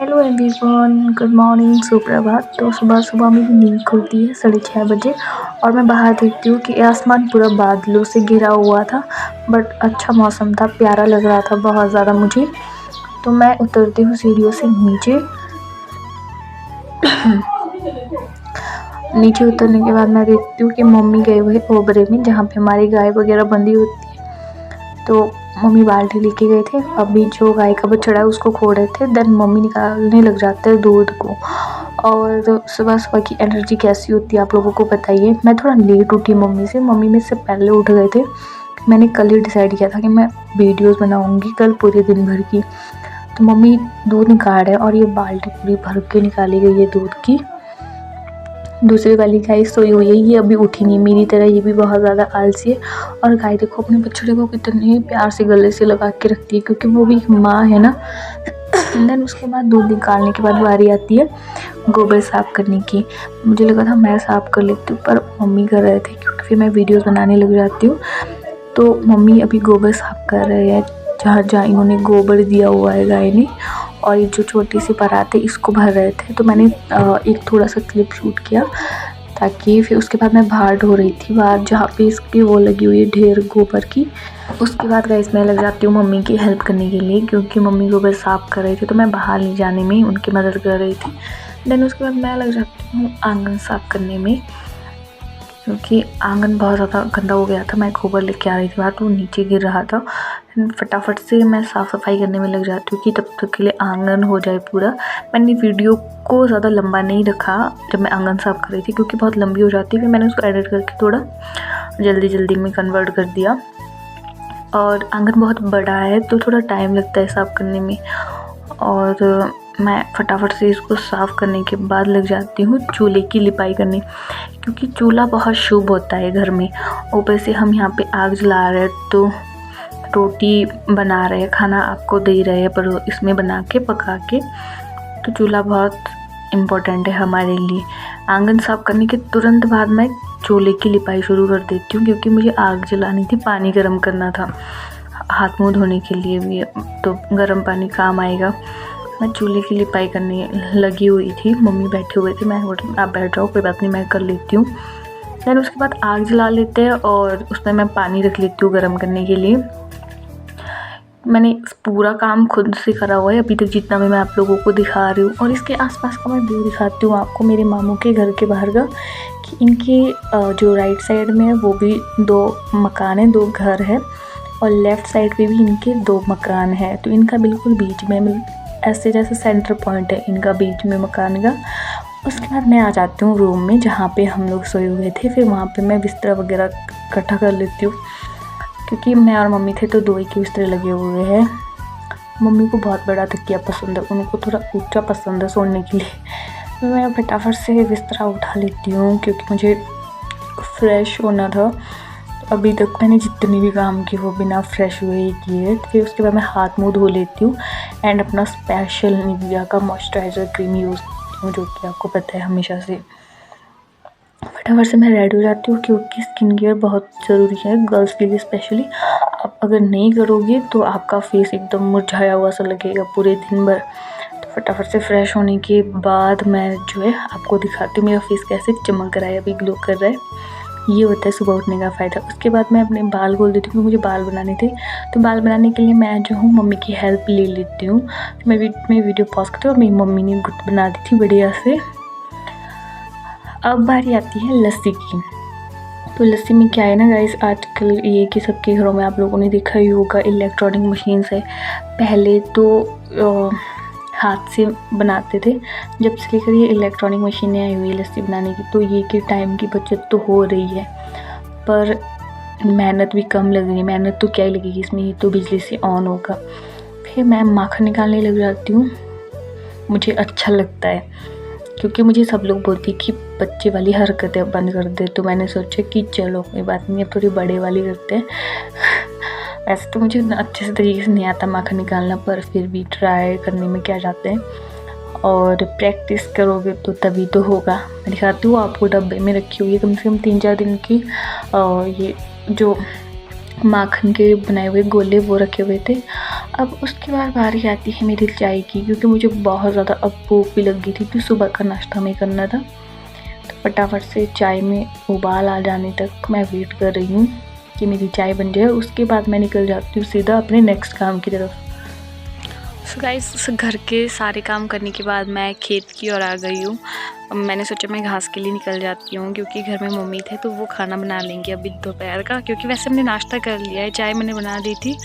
Hello everyone, good morning, सुप्रभात। तो सुबह सुबह मेरी नींद खुलती है 6:30 बजे और मैं बाहर देखती हूँ कि आसमान पूरा बादलों से घिरा हुआ था। बट अच्छा मौसम था, प्यारा लग रहा था बहुत ज़्यादा मुझे। तो मैं उतरती हूँ सीढ़ियों से नीचे। नीचे उतरने के बाद मैं देखती हूँ कि मम्मी गए हुए ओबरे में, जहाँ पे हमारी गाय वगैरह बंधी होती है। तो मम्मी बाल्टी लेके गए थे। अभी जो गाय का बछड़ा है उसको खो रहे थे। देन मम्मी निकालने लग जाते हैं दूध को। और सुबह सुबह की एनर्जी कैसी होती है आप लोगों को बताइए। मैं थोड़ा लेट उठी मम्मी से, मम्मी मेरे से पहले उठ गए थे। मैंने कल ही डिसाइड किया था कि मैं वीडियोस बनाऊंगी कल पूरे दिन भर की। तो मम्मी दूध निकाल रहे हैं और ये बाल्टी पूरी भर के निकाली गई है दूध की। दूसरी वाली गाय सोई हुई है, ये अभी उठी नहीं, मेरी तरह ये भी बहुत ज़्यादा आलसी है। और गाय देखो अपने बछड़े को कितने प्यार से गले से लगा के रखती है, क्योंकि वो भी एक माँ है ना। देन उसके बाद दूध निकालने के बाद बारी आती है गोबर साफ़ करने की। मुझे लगा था मैं साफ़ कर लेती हूँ, पर मम्मी कर रहे थे, क्योंकि फिर मैं वीडियोज़ बनाने लग जाती हूँ। तो मम्मी अभी गोबर साफ़ कर रहे हैं, जहाँ जहाँ इन्होंने गोबर दिया हुआ है गाय ने। और ये जो छोटी सी परात है इसको भर रहे थे। तो मैंने एक थोड़ा सा क्लिप शूट किया, ताकि फिर उसके बाद मैं बाहर ढो रही थी, बाहर जहाँ पे इसकी वो लगी हुई है ढेर गोबर की। उसके बाद गाइस मैं लग जाती हूँ मम्मी की हेल्प करने के लिए, क्योंकि मम्मी गोबर साफ़ कर रही थी तो मैं बाहर ले जाने में उनकी मदद कर रही थी। देन उसके बाद मैं लग जाती हूँ आंगन साफ़ करने में, क्योंकि आंगन बहुत ज़्यादा गंदा हो गया था। मैं गोबर लेके आ रही थी बाहर, तो नीचे गिर रहा था। फटाफट से मैं साफ़ सफाई करने में लग जाती हूँ कि तब तक के लिए आंगन हो जाए पूरा। मैंने वीडियो को ज़्यादा लंबा नहीं रखा जब मैं आंगन साफ़ कर रही थी, क्योंकि बहुत लंबी हो जाती है। फिर मैंने उसको एडिट करके थोड़ा जल्दी जल्दी में कन्वर्ट कर दिया। और आंगन बहुत बड़ा है तो थोड़ा टाइम लगता है साफ़ करने में। और मैं फटाफट से इसको साफ़ करने के बाद लग जाती हूँ चूल्हे की लिपाई करने, क्योंकि चूल्हा बहुत शुभ होता है घर में। ऊपर से हम यहाँ पे आग जला रहे हैं, तो रोटी बना रहे हैं, खाना आपको दे रहे हैं, पर इसमें बना के पका के। तो चूल्हा बहुत इम्पोर्टेंट है हमारे लिए। आंगन साफ़ करने के तुरंत बाद मैं चूल्हे की लिपाई शुरू कर देती हूँ, क्योंकि मुझे आग जलानी थी, पानी गर्म करना था हाथ मुँह धोने के लिए भी, तो गर्म पानी काम आएगा। मैं चूल्हे की लिपाई करने लगी हुई थी, मम्मी बैठे हुए थे। मैं बोली आप बैठ जाओ, कोई बात नहीं, मैं कर लेती हूँ। देन उसके बाद आग जला लेते हैं और उसमें मैं पानी रख लेती हूँ गर्म करने के लिए। मैंने पूरा काम खुद से करा हुआ है अभी तक, जितना भी मैं आप लोगों को दिखा रही हूँ। और इसके आसपास का मैं व्यू दिखाती हूँ आपको, मेरे मामू के घर के बाहर का, कि इनके जो राइट साइड में है वो भी 2 मकान है, 2 घर है। और लेफ़्ट साइड पे भी इनके 2 मकान है। तो इनका बिल्कुल बीच में, ऐसे जैसे सेंटर पॉइंट है इनका बीच में मकान का। उसके बाद मैं आ जाती हूँ रूम में, जहाँ पे हम लोग सोए हुए थे। फिर वहाँ पे मैं बिस्तर वगैरह इकट्ठा कर लेती हूँ, क्योंकि मैं और मम्मी थे तो 2 ही के बिस्तर लगे हुए हैं। मम्मी को बहुत बड़ा तकिया पसंद है, उनको थोड़ा ऊंचा पसंद है सोने के लिए। मैं फटाफट से बिस्तरा उठा लेती हूँ, क्योंकि मुझे फ्रेश होना था। अभी तक मैंने जितने भी काम किए वो बिना फ्रेश हुए ही किए। फिर उसके बाद मैं हाथ मुँह धो लेती हूँ एंड अपना स्पेशल निविया का मॉइस्चराइज़र क्रीम यूज़ करती हूँ, जो कि आपको पता है हमेशा से। फटाफट से मैं रेडी हो जाती हूँ, क्योंकि स्किन केयर बहुत ज़रूरी है गर्ल्स के लिए स्पेशली। आप अगर नहीं करोगे तो आपका फेस एकदम मुरझाया हुआ सा लगेगा पूरे दिन भर। तो फटाफट से फ्रेश होने के बाद मैं जो है आपको दिखाती हूँ मेरा फेस कैसे चमक रहा है, अभी ग्लो कर रहा है। ये होता है सुबह उठने का फ़ायदा। उसके बाद मैं अपने बाल खोल देती हूँ, क्योंकि मुझे बाल बनाने थे। तो बाल बनाने के लिए मैं जो हूँ मम्मी की हेल्प ले लेती हूँ। मैं वीडियो पॉज करती हूँ और मेरी मम्मी ने गुट बना दी थी बढ़िया से। अब बारी आती है लस्सी की। तो लस्सी में क्या है ना गाइस, आजकल ये कि सबके घरों में आप लोगों ने देखा ही होगा इलेक्ट्रॉनिक मशीन्स है। पहले तो हाथ से बनाते थे, जब से लेकर ये इलेक्ट्रॉनिक मशीनें आई हुई है लस्सी बनाने की, तो ये कि टाइम की बचत तो हो रही है, पर मेहनत भी कम लग रही है। मेहनत तो क्या ही लगेगी इसमें, ये तो बिजली से ऑन होगा। फिर मैं माखन निकालने लग जाती हूँ, मुझे अच्छा लगता है, क्योंकि मुझे सब लोग बोलते हैं कि बच्चे वाली हरकतें बंद कर दे। तो मैंने सोचा कि चलो कोई बात नहीं, अब थोड़ी बड़े वाली करते हैं। वैसे तो मुझे अच्छे से तरीके से नहीं आता माखन निकालना, पर फिर भी ट्राई करने में क्या जाते हैं। और प्रैक्टिस करोगे तो तभी तो होगा। मैं दिखाती हूँ आपको, डब्बे में रखी हुई है कम से कम 3-4 दिन की ये जो माखन के बनाए हुए गोले वो रखे हुए थे। अब उसके बाद बारी आती है मेरी चाय की, क्योंकि मुझे बहुत ज़्यादा अब भूख भी लग गई थी, तो सुबह का नाश्ता हमें करना था। तो फटाफट से चाय में उबाल आ जाने तक मैं वेट कर रही हूँ कि मेरी चाय बन जाए। उसके बाद मैं निकल जाती हूँ सीधा अपने नेक्स्ट काम की तरफ। सो गाइस, घर के सारे काम करने के बाद मैं खेत की ओर आ गई हूँ। मैंने सोचा मैं घास के लिए निकल जाती हूँ, क्योंकि घर में मम्मी थे तो वो खाना बना लेंगे अभी दोपहर का, क्योंकि वैसे हमने नाश्ता कर लिया है, चाय मैंने बना दी थी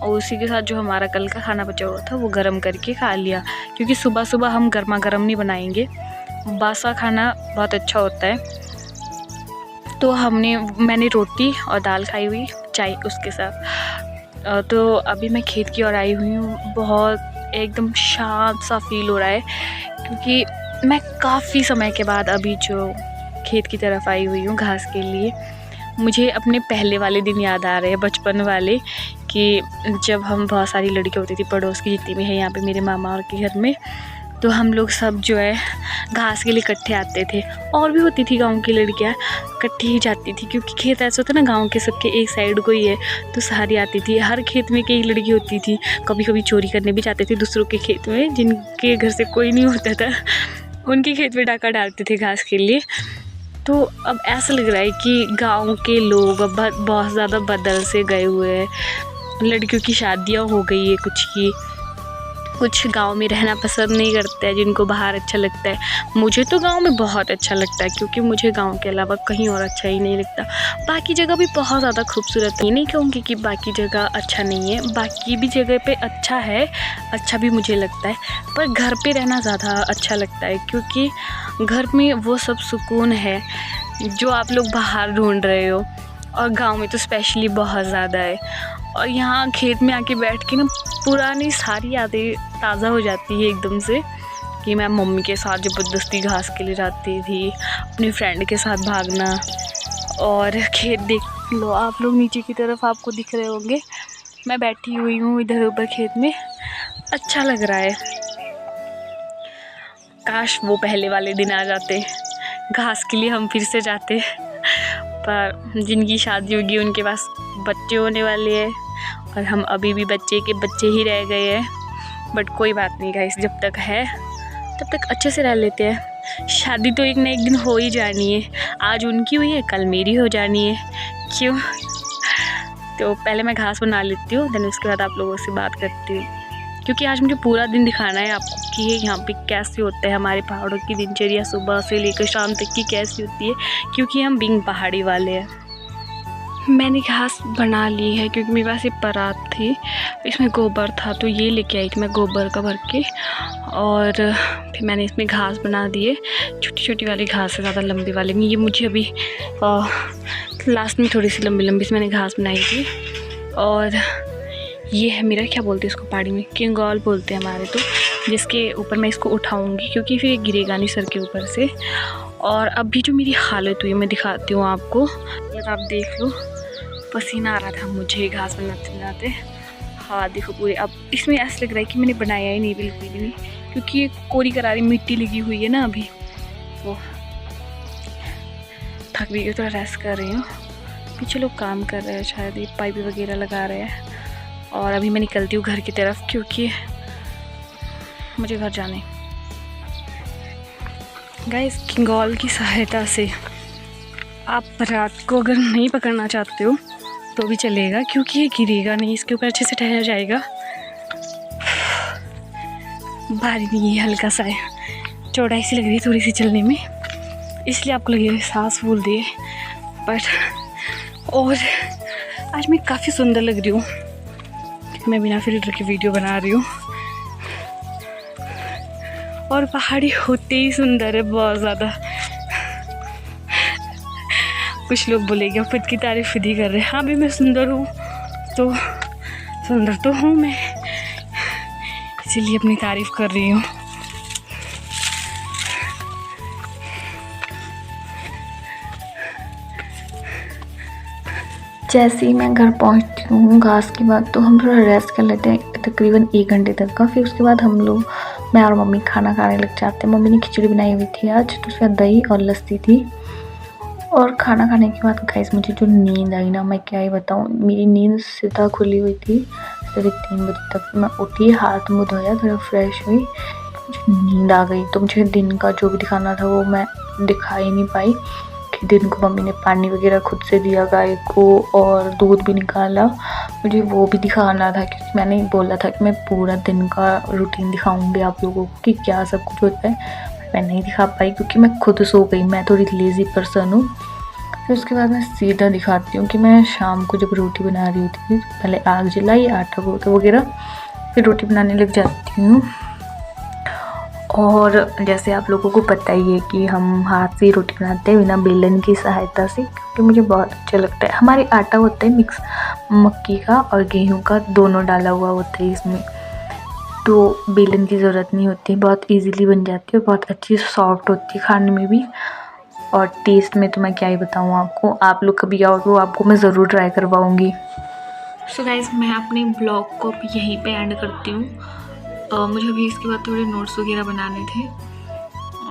और उसी के साथ जो हमारा कल का खाना बचा हुआ था वो गर्म करके खा लिया, क्योंकि सुबह सुबह हम गर्मा गर्म नहीं बनाएंगे, बासा खाना बहुत अच्छा होता है। तो मैंने रोटी और दाल खाई हुई, चाय उसके साथ। तो अभी मैं खेत की ओर आई हुई हूँ। बहुत एकदम शांत सा फील हो रहा है, क्योंकि मैं काफ़ी समय के बाद अभी जो खेत की तरफ आई हुई हूँ घास के लिए। मुझे अपने पहले वाले दिन याद आ रहे हैं, बचपन वाले, कि जब हम बहुत सारी लड़कियाँ होती थी पड़ोस की, जितनी भी है यहाँ पे मेरे मामा और के घर में, तो हम लोग सब जो है घास के लिए इकट्ठे आते थे। और भी होती थी गांव की लड़कियां, इकट्ठी ही जाती थी, क्योंकि खेत ऐसा होता है ना गांव के सबके एक साइड को ही है, तो सारी आती थी। हर खेत में कई लड़की होती थी। कभी कभी चोरी करने भी जाते थे दूसरों के खेत में, जिनके घर से कोई नहीं होता था उनके खेत में डाका डालते थे घास के लिए। तो अब ऐसा लग रहा है कि गाँव के लोग अब बहुत ज़्यादा बदल से गए हुए हैं। लड़कियों की शादियाँ हो गई है कुछ गांव में रहना पसंद नहीं करते हैं, जिनको बाहर अच्छा लगता है। मुझे तो गांव में बहुत अच्छा लगता है, क्योंकि मुझे गांव के अलावा कहीं और अच्छा ही नहीं लगता। बाकी जगह भी बहुत ज़्यादा खूबसूरत है, नहीं कहूँगी कि बाकी जगह अच्छा नहीं है, बाकी भी जगह पे अच्छा है, अच्छा भी मुझे लगता है, पर घर पे रहना ज़्यादा अच्छा लगता है, क्योंकि घर में वो सब सुकून है जो आप लोग बाहर ढूंढ रहे हो, और गाँव में तो स्पेशली बहुत ज़्यादा है। और यहाँ खेत में आके बैठ के ना पुरानी सारी यादें ताज़ा हो जाती है एकदम से, कि मैं मम्मी के साथ ज़बरदस्ती घास के लिए जाती थी, अपने फ्रेंड के साथ भागना। और खेत देख लो आप लोग, नीचे की तरफ आपको दिख रहे होंगे, मैं बैठी हुई हूँ इधर ऊपर खेत में, अच्छा लग रहा है। काश वो पहले वाले दिन आ जाते, घास के लिए हम फिर से जाते। पर जिनकी शादी होगी उनके पास बच्चे होने वाले हैं, और हम अभी भी बच्चे के बच्चे ही रह गए हैं। बट कोई बात नहीं गाइस, जब तक है तब तक अच्छे से रह लेते हैं। शादी तो एक ना एक दिन हो ही जानी है, आज उनकी हुई है कल मेरी हो जानी है, क्यों? तो पहले मैं घास बना लेती हूँ, देन उसके बाद आप लोगों से बात करती हूँ, क्योंकि आज मुझे पूरा दिन दिखाना है आपको कि ये यहाँ पे कैसे होता है, हमारे पहाड़ों की दिनचर्या सुबह से लेकर शाम तक की कैसी होती है, क्योंकि हम बिंग पहाड़ी वाले हैं। मैंने घास बना ली है, क्योंकि मेरे पास एक परात थी, इसमें गोबर था, तो ये लेके आई थी मैं गोबर का भर के, और फिर मैंने इसमें घास बना दिए। छोटी छोटी वाली घास है, ज़्यादा लंबी वाली नहीं। ये मुझे अभी लास्ट में थोड़ी सी लंबी लंबी से मैंने घास बनाई थी। और ये है मेरा, क्या बोलते हैं इसको पहाड़ी में, किंगौल बोलते हैं हमारे तो, जिसके ऊपर मैं इसको उठाऊँगी, क्योंकि फिर ये गिरेगा नहीं सर के ऊपर से। और अभी जो मेरी हालत हुई मैं दिखाती हूँ आपको, अगर आप देख लो, पसीना आ रहा था मुझे घास बनाते बनाते। हाँ देखो पूरे, अब इसमें ऐसा लग रहा है कि मैंने बनाया ही नहीं, बिल्कुल भी नहीं, क्योंकि ये कोरी करारी मिट्टी लगी हुई है ना अभी। तो थक भी गई, तो रेस्ट कर रही हूँ। पीछे लोग काम कर रहे हैं, शायद ये पाइप वगैरह लगा रहे हैं। और अभी मैं निकलती हूँ घर की तरफ, क्योंकि मुझे घर जाना है। गाइस, किंगौल की सहायता से आप रात को अगर नहीं पकड़ना चाहते हो तो भी चलेगा, क्योंकि ये गिरेगा नहीं, इसके ऊपर अच्छे से ठहर जाएगा। भारी नहीं है, हल्का सा है, चौड़ाई सी लग रही है थोड़ी सी चलने में, इसलिए आपको लगेगा सांस फूल दिए। बट और आज मैं काफ़ी सुंदर लग रही हूँ, मैं बिना फिल्टर की वीडियो बना रही हूँ, और पहाड़ी होते ही सुंदर है बहुत ज़्यादा। कुछ लोग बोलेंगे खुद की तारीफ खुद ही कर रहे हैं। हाँ भी मैं सुंदर हूँ, तो सुंदर तो हूँ मैं, इसीलिए अपनी तारीफ कर रही हूँ। जैसे ही मैं घर पहुँचती हूँ घास के बाद, तो हम थोड़ा रेस्ट कर लेते हैं तकरीबन 1 घंटे तक का। फिर उसके बाद हम लोग, मैं और मम्मी खाना खाने लग जाते हैं। मम्मी ने खिचड़ी बनाई हुई थी आज, तो उसमें दही और लस्सी थी। और खाना खाने के बाद गाइस मुझे जो नींद आई ना, मैं क्या ही बताऊँ, मेरी नींद सीधा खुली हुई थी साढ़े 3 बजे तक। मैं उठी, हाथ मुँह धोया, थोड़ा फ्रेश हुई, मुझे नींद आ गई। तो मुझे दिन का जो भी दिखाना था वो मैं दिखा ही नहीं पाई कि दिन को मम्मी ने पानी वगैरह खुद से दिया गाय को और दूध भी निकाला, मुझे वो भी दिखाना था क्योंकि मैंने बोला था कि मैं पूरा दिन का रूटीन दिखाऊंगी आप लोगों को कि क्या सब कुछ होता है। मैं नहीं दिखा पाई क्योंकि मैं खुद सो गई, मैं थोड़ी लेज़ी पर्सन हूँ। फिर उसके बाद मैं सीधा दिखाती हूँ कि मैं शाम को जब रोटी बना रही होती थी, पहले आग जलाई, आटा वगैरह, फिर रोटी बनाने लग जाती हूँ। और जैसे आप लोगों को पता ही है कि हम हाथ से रोटी बनाते हैं बिना बेलन की सहायता से, क्योंकि मुझे बहुत अच्छा लगता है। हमारे आटा होता है मिक्स, मक्की का और गेहूं का दोनों डाला हुआ होता है इसमें, तो बेलन की ज़रूरत नहीं होती, बहुत इजीली बन जाती है और बहुत अच्छी सॉफ्ट होती है खाने में भी। और टेस्ट में तो मैं क्या ही बताऊँ आपको, आप लोग कभी आओ तो आपको मैं ज़रूर ट्राई करवाऊँगी। सो गाइस, मैं अपने ब्लॉग को अब यहीं पे एंड करती हूँ। मुझे अभी इसके बाद थोड़े नोट्स वगैरह बनाने थे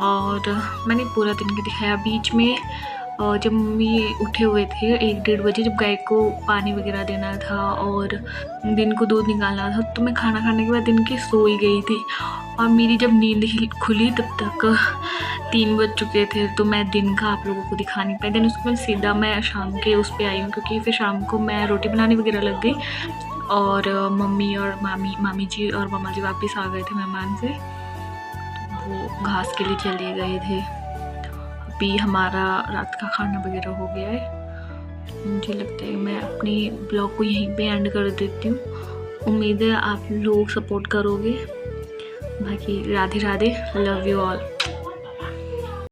और मैंने पूरा दिन का दिखाया। बीच में जब मम्मी उठे हुए थे 1-1:30 बजे, जब गाय को पानी वगैरह देना था और दिन को दूध निकालना था, तो मैं खाना खाने के बाद दिन की सो ही गई थी। और मेरी जब नींद खुली तब तक 3 बज चुके थे, तो मैं दिन का आप लोगों को दिखा नहीं पाई। देन उसके बाद सीधा मैं शाम के उस पर आई हूँ, क्योंकि फिर शाम को मैं रोटी बनाने वगैरह लग गई और मम्मी और मामी जी और मामा जी वापस आ गए थे मेहमान से, वो घास के लिए चले गए थे। अभी हमारा रात का खाना वगैरह हो गया है। मुझे लगता है मैं अपनी ब्लॉग को यहीं पे एंड कर देती हूँ। उम्मीद है आप लोग सपोर्ट करोगे। बाकी Radhe Radhe, love you all.